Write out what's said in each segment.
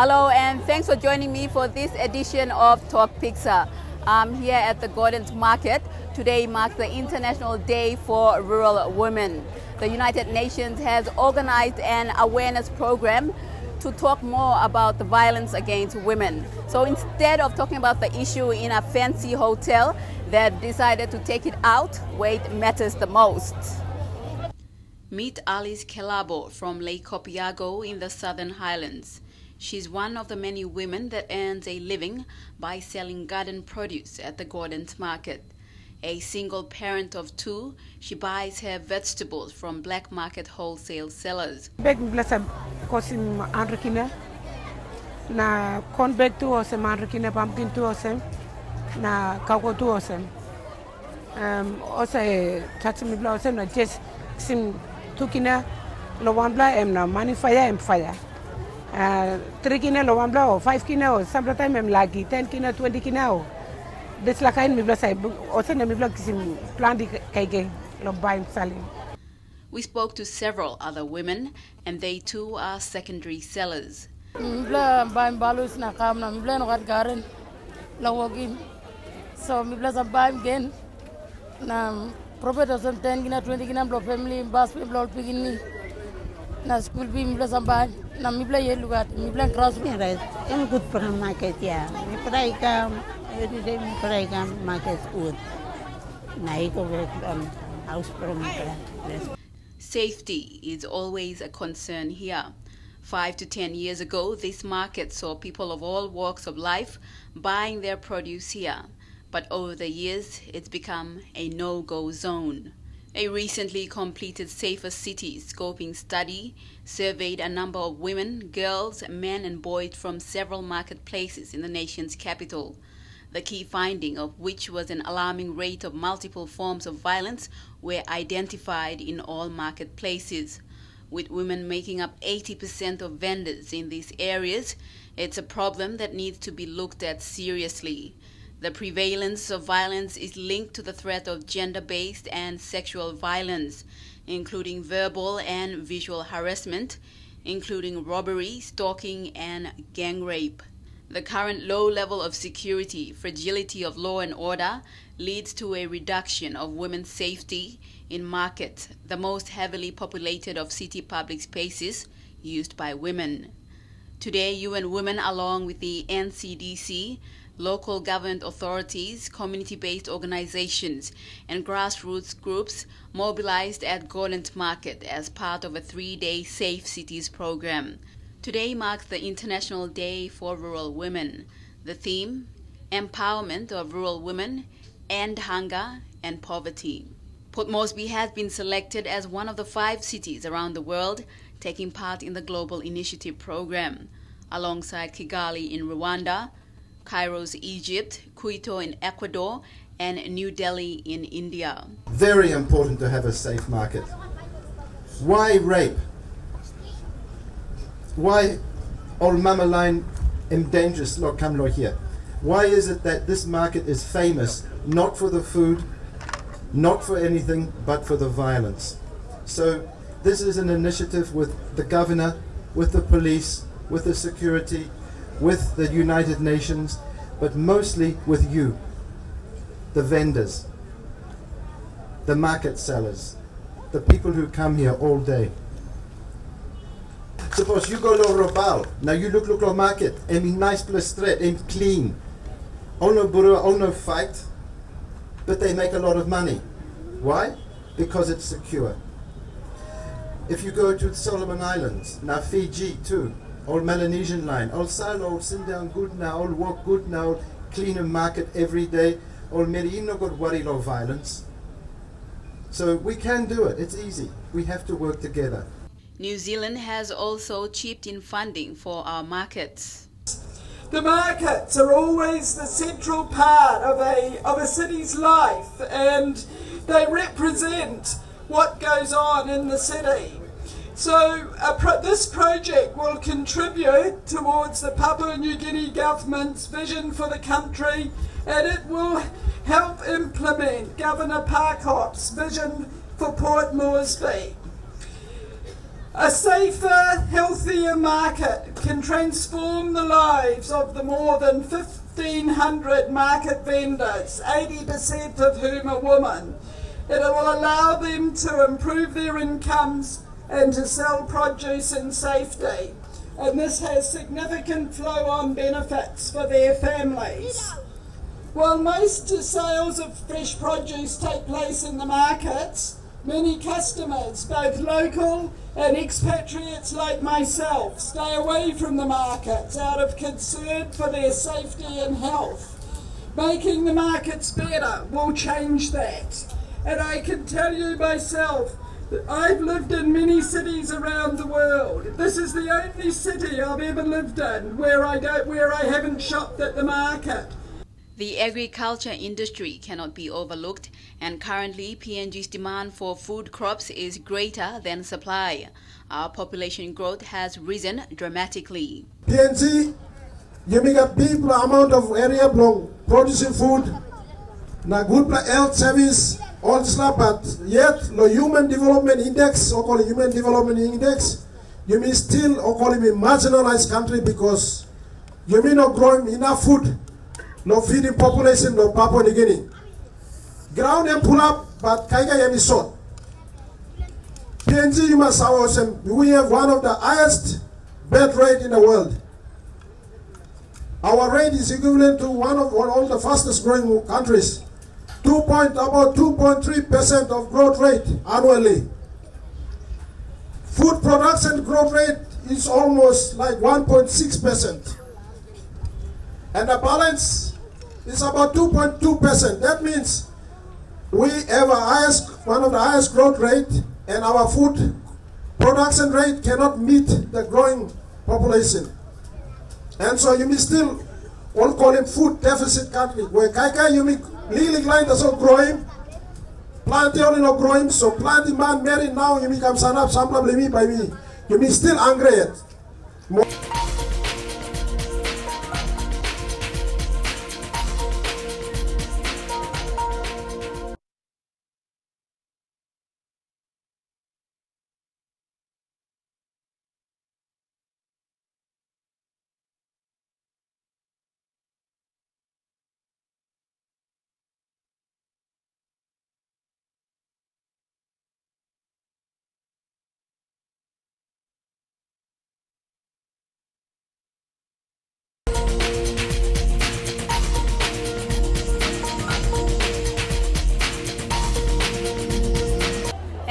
Hello and thanks for joining me for this edition of Tok Piksa. I'm here at the Gordon's Market. Today marks the International Day for Rural Women. The United Nations has organized an awareness program to talk more about the violence against women. So instead of talking about the issue in a fancy hotel, they've decided to take it out where it matters the most. Meet Alice Kelabo from Lake Copiago in the Southern Highlands. She's one of the many women that earns a living by selling garden produce at the Gordon's Market. A single parent of two, she buys her vegetables from black market wholesale sellers. Bag blasa kosim anrikina na corn bag tu osem anrikina pumpkin tu osem na kako tu osem. Ose tatsi bla osem na just sim tukina lo one bla em na money fire em fire. 3 kina lo one bla o 5 kina o sometimes em lagi 10 kina 20 kina o. This la kain mi bla sai ose na mi bla kisim plan di kaige lo buy selling. We spoke to several other women, and they too are secondary sellers. So mi bla sa buy again na property some 10 kina 20 kina blo family bas pe blo pigini na school bi mi bla sa buy na mi bla ye lugar mi bla cross I'm good for market, yeah. Mi pray kam every day mi pray kam market good. Na iko work on house from Safety is always a concern here. 5 to 10 years ago, this market saw people of all walks of life buying their produce here. But over the years, it's become a no-go zone. A recently completed Safer Cities scoping study surveyed a number of women, girls, men and boys from several marketplaces in the nation's capital. The key finding of which was an alarming rate of multiple forms of violence were identified in all marketplaces. With women making up 80% of vendors in these areas, it's a problem that needs to be looked at seriously. The prevalence of violence is linked to the threat of gender-based and sexual violence, including verbal and visual harassment, including robbery, stalking, and gang rape. The current low level of security, fragility of law and order leads to a reduction of women's safety in markets, the most heavily populated of city public spaces used by women. Today, UN Women, along with the NCDC, local government authorities, community-based organizations, and grassroots groups mobilized at Gordon's Market as part of a 3-day Safe Cities program. Today marks the International Day for Rural Women. The theme, Empowerment of Rural Women, End Hunger and Poverty. Port Moresby has been selected as one of the 5 cities around the world taking part in the Global Initiative program, alongside Kigali in Rwanda, Cairo's Egypt, Quito in Ecuador, and New Delhi in India. Very important to have a safe market. Why rape? Why old mama line dangerous lo come lo here? Why is it that this market is famous not for the food, not for anything, but for the violence? So this is an initiative with the governor, with the police, with the security, with the United Nations, but mostly with you, the vendors, the market sellers, the people who come here all day. Suppose you go to Robal, now you look lo market, and nice plus straight, and clean. Oh no burua, oh no fight, but they make a lot of money. Why? Because it's secure. If you go to the Solomon Islands, now Fiji too, old Melanesian line, old Salo, old sit down good now, old walk good now, clean a market every day, old Merino got worry low violence. So we can do it, it's easy. We have to work together. New Zealand has also chipped in funding for our markets. The markets are always the central part of a city's life, and they represent what goes on in the city. So this project will contribute towards the Papua New Guinea government's vision for the country, and it will help implement Governor Parkop's vision for Port Moresby. A safer, healthier market can transform the lives of the more than 1,500 market vendors, 80% of whom are women. It will allow them to improve their incomes and to sell produce in safety. And this has significant flow-on benefits for their families. While most sales of fresh produce take place in the markets, many customers, both local and expatriates like myself, stay away from the markets out of concern for their safety and health. Making the markets better will change that. And I can tell you myself that I've lived in many cities around the world. This is the only city I've ever lived in where I haven't shopped at the market. The agriculture industry cannot be overlooked, and currently PNG's demand for food crops is greater than supply. Our population growth has risen dramatically. PNG, you make a big amount of area belong producing food, na good health service, all this stuff, but yet the human development index, or call it human development index, you may still or call it a marginalized country because you may not growing enough food. No feeding population, no Papua New Guinea. Ground and pull up, but Kaiga Yemi short. PNG, you must we have one of the highest birth rate in the world. Our rate is equivalent to one of the fastest growing countries. About 2.3% of growth rate annually. Food production growth rate is almost like 1.6%. And the balance is about 2.2%. That means we have one of the highest growth rate, and our food production rate cannot meet the growing population. And so you may still all call it food deficit country, where Kaika you may legally line that's all growing, planting only not growing, so planting man married now you may come sign up some problem by me. You may still angry yet.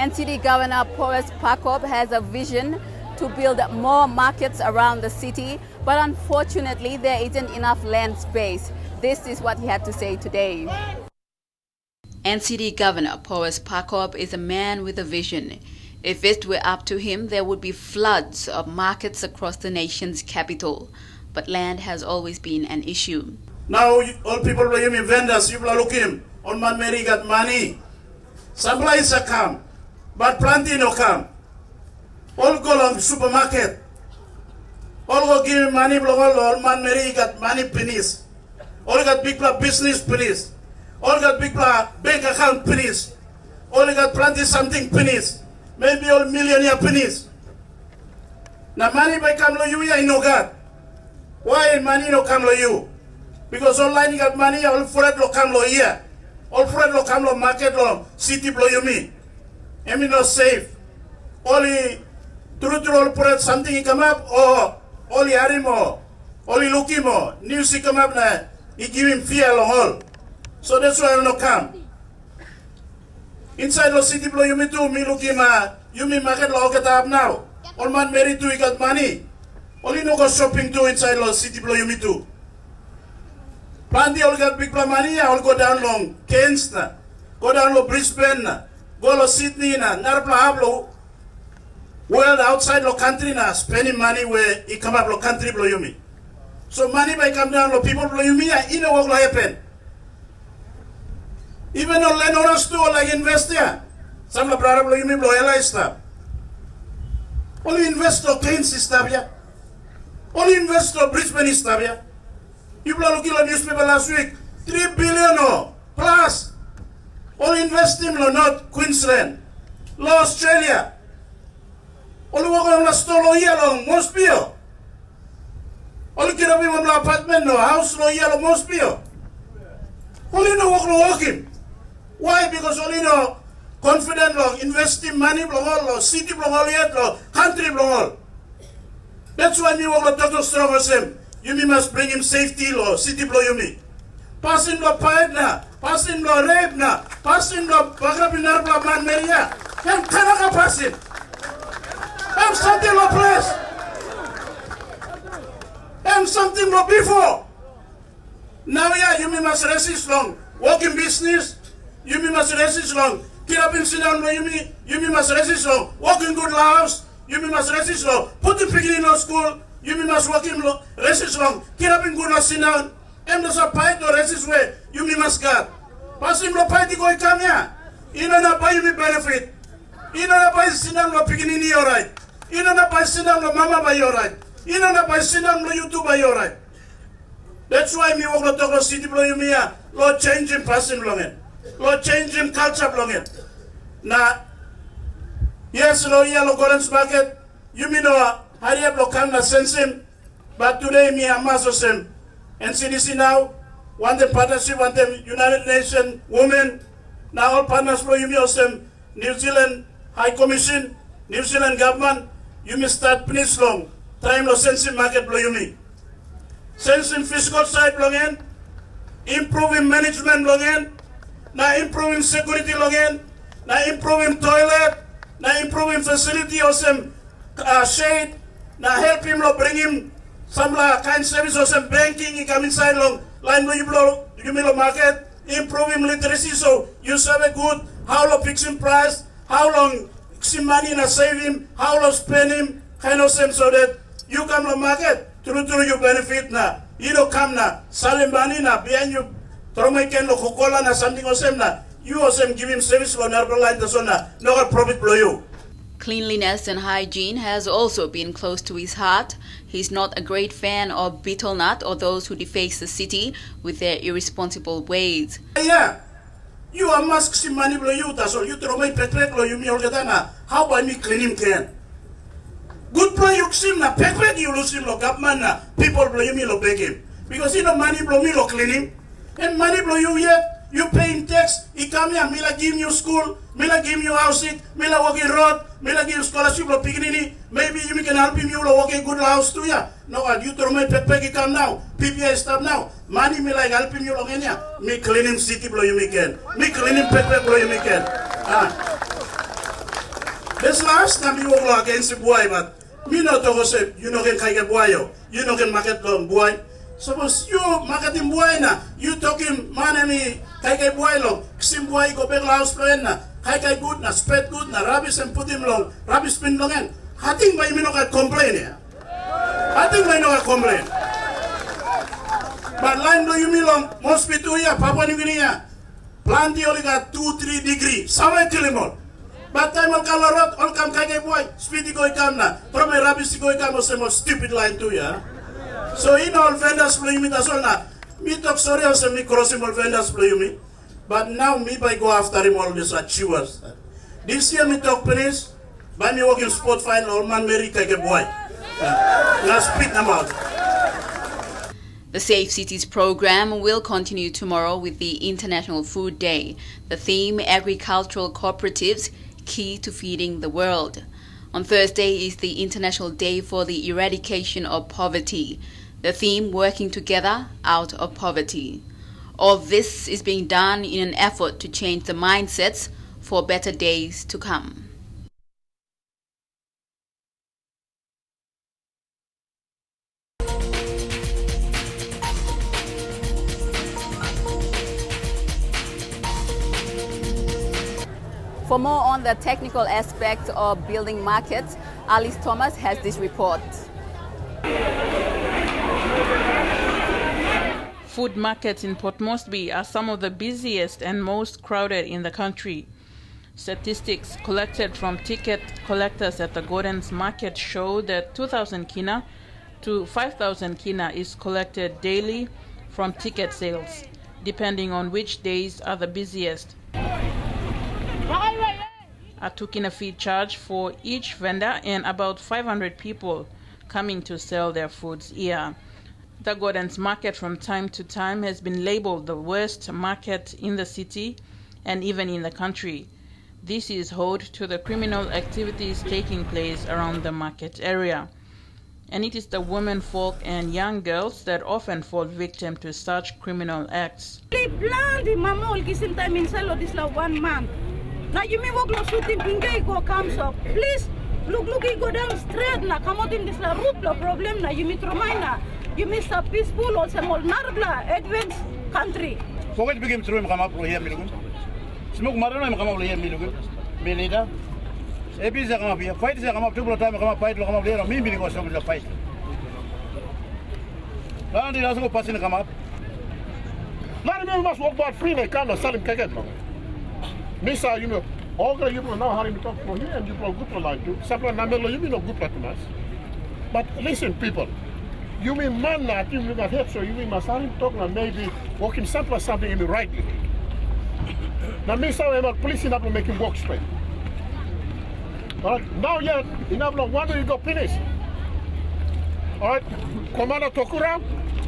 NCD Governor Porus Pakop has a vision to build more markets around the city, but unfortunately there isn't enough land space. This is what he had to say today. NCD Governor Porus Pakop is a man with a vision. If it were up to him, there would be floods of markets across the nation's capital. But land has always been an issue. Now all people are vendors, people are looking on man Mary got money. Supply is a come. But plenty no come. All go long supermarket. All go give me money, all man Mary got money pennies. All got big business pennies. All got big bank account pennies. All got plenty something pennies. Maybe all millionaire pennies. Now money by come lo you I know God. Why money no come lo you? Because online got money, all Fred lo come lo here. All Fred lo come lo market lo city blow you me. I mean not safe. Only true put something he come up or only harimo, only lukimo, news he come up na he give him fear long all. So that's why I no come. Inside the city blow you me too, me lukima, you me market lo get up now. All man married too, he got money. Only no go shopping too inside the city blow you me too. Plenty all got big money, I'll go down long Cairns na, go down lo Brisbane na. Go to Sydney na narapla hablo world outside lo country na spending money where he come up lo country blow yumi. So money by come down lo people blow yumi ya ino what will happen. Even on land owners too like invest there. Some la brother blow yumi blow ela stuff. Only invest lo Cairns stuff ya. Only invest lo Brisbane stuff ya. You blow look at newspaper last week 3 billion plus. All invest him lo not Queensland, lo Australia. Olu wako na stolo yellow most bio. Olu kira bi mamla apartment no house lo yellow most bio. Olu no walking. Why? Because only no confident lo investing money lo city lo yet lo country lo. That's why me walk to strong as him. You must bring him safety lo city lo you me. Pass him lo pipe na, pass him lo rape na, pass him lo bagra binar lo man meria. Yan kanaka pass him. I'm something lo place. I'm something lo before. Now yeah, you must resist long. Working business, you must resist long. Kirapin sit down lo you must resist long. Working good house, you must resist long. Put the picking in school, you must work him lo resist long. Kirapin good lo sit down. Em does a fight to resist way, you must God. Pass him lo fight to go come here. You know not buy you benefit. You know not buy sit down lo picking in your right. You know not buy sit down lo mama by your right. You know not buy sit down lo YouTube by your right. That's why me walk to city blow you me Lord change him passing long it. Lord change him culture long it. Now yes lo yellow Gordon's market, you mean hurry up lo come na sense him. But today me a master him. And CDC now want them partnership, want them United Nations women. Now all partners blow you me them New Zealand High Commission, New Zealand government, you may start finish long. Time lo sense him market blow you me. Sensing fiscal side long improving management long now improving security long now improving toilet, now improving facility or some shade, now help him lo bring him some kind service or some banking he come inside long line lo you lo market, improving literacy so you serve a good, how lo fixing price, how long see money na save him, how lo spend him, kind of same so that you come to market. Through you benefit na, you don't come na, salimbani na, behind you, Tromaken lo kukola na something or same na, you or same give him service for narrow line the sona, no profit blow you. Cleanliness and hygiene has also been close to his heart. He's not a great fan of betel nut or those who deface the city with their irresponsible ways. Yeah, you are mask si money blow you, that's all you throw my petrol blow you me all the how by me clean him can? Good play you sim na pek you lose him lo government na people blow you me lo beg him because you know money blow me lo clean him and money blow you yet you pay him tax he come here me la give you school me la give you housing me la walking road me la give you scholarship lo piginini maybe you can help him you lo walking good house too ya no you throw my pek he come now PPI stop now money me like help him you lo genya me clean him city blow you me can me clean him pek blow you me can this last time you walk against the boy but me no to say you no can kaya buayo, you no can market long boy. Suppose you marketing boy na, you talking man me kaya boy long, sim boy go back house plan na, kaya good na, spread good na, rubbish and put him long, rubbish spin long en. I think by me no can complain ya. I think by no can complain. But line do you me long, most people here, Papua New Guinea, plenty only got 2-3 degrees, somewhere kill but time all color road, all come kaya boy, speedy go come na. From a rubbish go come was the most stupid line too, yeah. So in all vendors play me that's all na. Me talk sorry also me crossing all vendors play me. But now me by go after him all this achievers. This year me talk please, by me working sport fine all man Mary kaya boy. Let's speak them out. The Safe Cities program will continue tomorrow with the International Food Day. The theme, Agricultural Cooperatives, Key to Feeding the World. On Thursday is the International Day for the Eradication of Poverty. The theme, Working Together Out of Poverty. All this is being done in an effort to change the mindsets for better days to come. For more on the technical aspect of building markets, Alice Thomas has this report. Food markets in Port Moresby are some of the busiest and most crowded in the country. Statistics collected from ticket collectors at the Gordon's Market show that 2,000 kina to 5,000 kina is collected daily from ticket sales, depending on which days are the busiest. a tukina fee charge for each vendor and about 500 people coming to sell their foods here. The Gordon's Market from time to time has been labeled the worst market in the city and even in the country. This is owed to the criminal activities taking place around the market area. And it is the women folk and young girls that often fall victim to such criminal acts. Mama will give time in sell this 1 month. Now you may walk no shooting pinga go comes up. Please look you go down straight na come out in this la root la problem na you meet Romina. You miss a peaceful or some old Narbla advanced country. Forget begin through him come up here Milugun. Smoke Marana come up here Milugun. Melida. Epi come up here. Fight come up 2 time come up fight come up there. Me go some the fight. Now the also passing come up. Not me must walk about free like kind of selling caket. Misa, you know, all the you know how to talk for me and you go good for like you. Sample Namelo, you mean no good for us. But listen, people, you mean man that you got hit, so you mean Masarim talk and maybe walking sample something in the right. Now, Misa, I'm not policing up to make him walk straight. All right, now yet, enough long, when do you go finish? All right, Commander Tokura,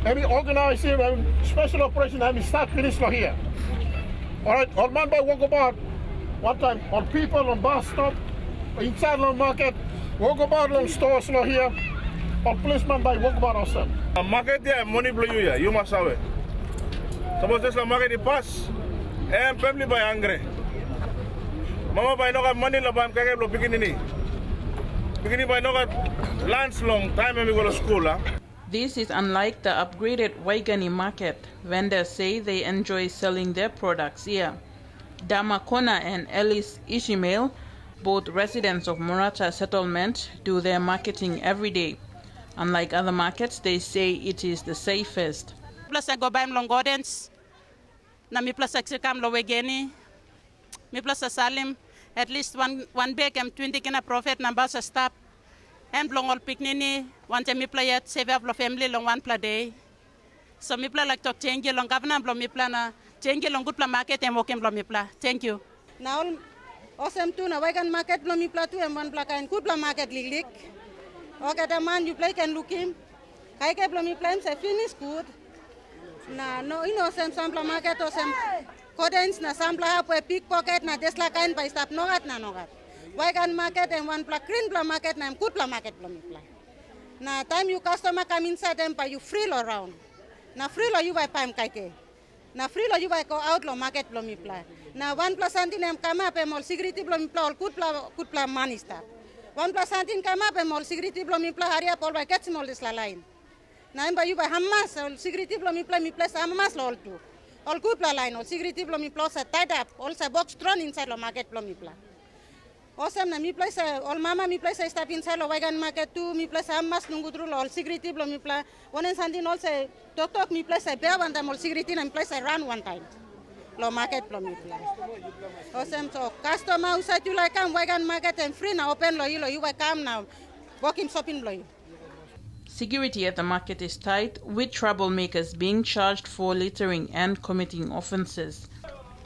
let me organize him and special operation, let me start finish for here. All right, all man by walk about one time on people on bus stop, inside the market, walk about on stores here, or policeman by walk about ourselves. Market there, money blow you must have it. Suppose this market pass, and family by angry. Mama by no got money, no by no beginning. Beginning by no got lunch long time when we go to school. This is unlike the upgraded Waigani market. Vendors say they enjoy selling their products here. Dama Kona and Ellis Ishmael, both residents of Murata settlement, do their marketing every day. Unlike other markets, they say it is the safest. Plus I go buy long gardens. Na mi plus exikam lo Waigani. Mi plus salim. At least one bag and 20 kina profit na basa stop. And long all picnini, one time me play at save up the family long one per day. So me play like talk change long governor blow me plana, change long good plan market and walking blow me pla. Thank you. Now awesome too na Wagan market blow me pla too and one plaka and good plan market lig. Okay, the man you play can look him. Kaike blow me plans say finish good. Na no innocent sample market or some codens na sample up a pickpocket na desla kind by stop no at na no gat. Wagan market and one pla green pla market na good pla market pla me pla. Na time you customer come inside them by you free lo around. Na free lo you by pam kaike. Na free lo you by go out lo market pla me pla. Na 1 plus antin come up and all security pla me pla all good pla money stop. 1 plus antin come up and all security pla me pla area all by catch all this la line. Na by you by hamas all security pla me place hamas lo all too. All good pla line all security pla me pla tied up all sa box thrown inside lo market pla me pla. Awesome na mi place all mama mi place stop inside lo Wagan market too mi place amas nungu through all security blo mi place one and something also tok mi place bear one time all security na mi place run one time lo market blo mi place awesome so customer who said you like come Wagan market and free na open lo you will come now walking shopping blo you. Security at the market is tight, with troublemakers being charged for littering and committing offences.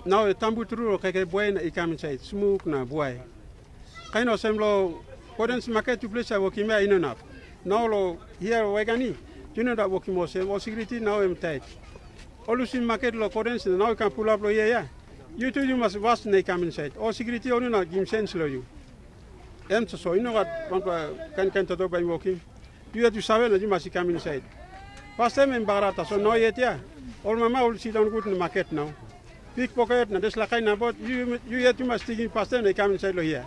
Now tambu through keke boy na ikam inside smoke na boy. Kind of semlo Gordon's market to place I work in enough. Now lo here Waigani, you know that working more all security now I'm tight. Always in market lo Gordon's now you can pull up lo yeah. You too you must vast na come inside. All security only na give sense lo you. And so you know what can to by walking. You have to save na you must come inside. First time in Barata so no yet yeah. All mama will sit down good in the market now. Pickpocket na this la kind about you yet you must take in past time they come inside lo here.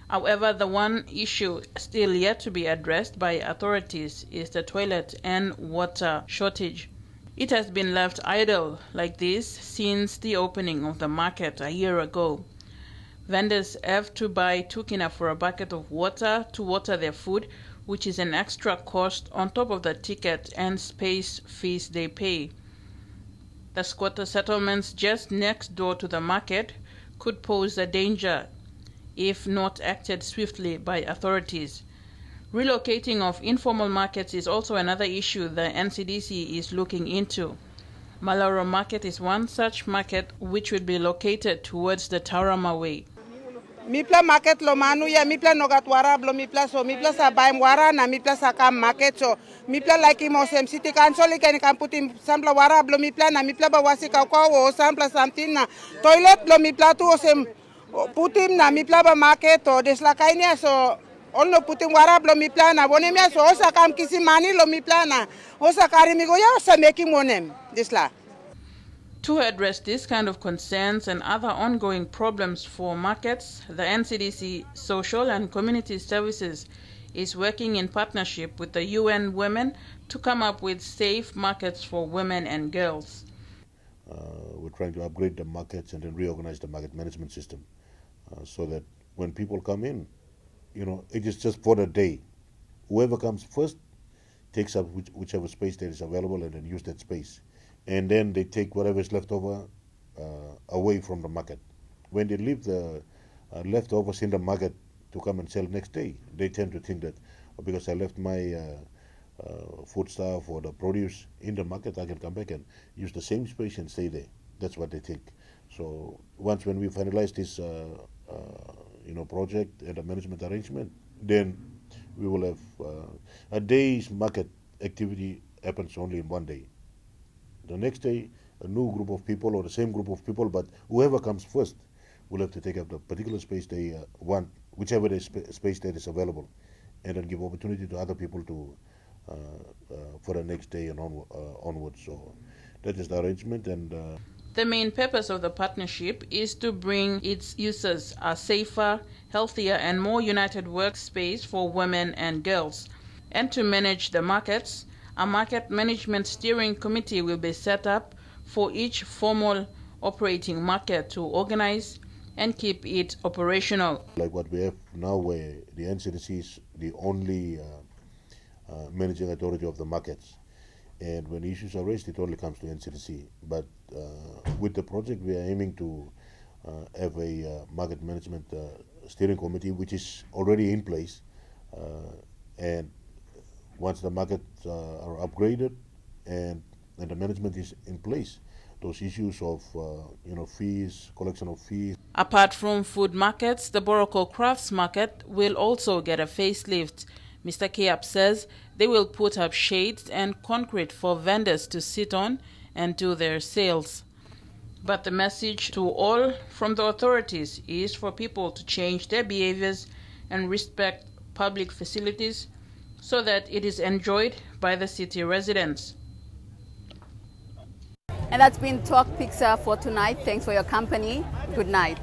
However, the one issue still yet to be addressed by authorities is the toilet and water shortage. It has been left idle like this since the opening of the market a year ago. Vendors have to buy 2 kina for a bucket of water to water their food, which is an extra cost on top of the ticket and space fees they pay. The squatter settlements just next door to the market could pose a danger if not acted swiftly by authorities. Relocating of informal markets is also another issue the NCDC is looking into. Malaro Market is one such market which would be located towards the Taurama Way. Mipla market lo manu ya mipla nogat wara blo mipla so mipla sa baim wara na mipla sa kam market so mipla like mosem city council kan putim sampla wara blo mipla na mipla ba wasi ka ko sampla samtin na toilet blo mipla tu osem putim na mipla ba market to desla kainya so onno putim wara blo mipla na bonemia so osa kam kisi mani lo mipla na osa karimi go ya osa making monem desla. To address this kind of concerns and other ongoing problems for markets, the NCDC Social and Community Services is working in partnership with the UN Women to come up with safe markets for women and girls. We're trying to upgrade the markets and then reorganize the market management system so that when people come in, it is just for the day. Whoever comes first takes up whichever space that is available and then use that space. And then they take whatever is left over away from the market. When they leave the leftovers in the market to come and sell next day, they tend to think that because I left my foodstuff or the produce in the market, I can come back and use the same space and stay there. That's what they think. So when we finalize this project and the management arrangement, then we will have a day's market activity happens only in one day. The next day, a new group of people or the same group of people, but whoever comes first will have to take up the particular space they want, whichever space that is available, and then give opportunity to other people to for the next day and onwards. So that is the arrangement. And the main purpose of the partnership is to bring its users a safer, healthier, and more united workspace for women and girls. And to manage the markets, a market management steering committee will be set up for each formal operating market to organize and keep it operational. Like what we have now, where the NCDC is the only managing authority of the markets. And when issues are raised, it only comes to NCDC. But with the project, we are aiming to have a market management steering committee, which is already in place. And once the markets are upgraded and the management is in place, those issues of fees, collection of fees. Apart from food markets, the Boroko Crafts Market will also get a facelift. Mr. Kiap says they will put up shades and concrete for vendors to sit on and do their sales. But the message to all from the authorities is for people to change their behaviors and respect public facilities so that it is enjoyed by the city residents. And that's been Tok Piksa for tonight. Thanks for your company. Good night.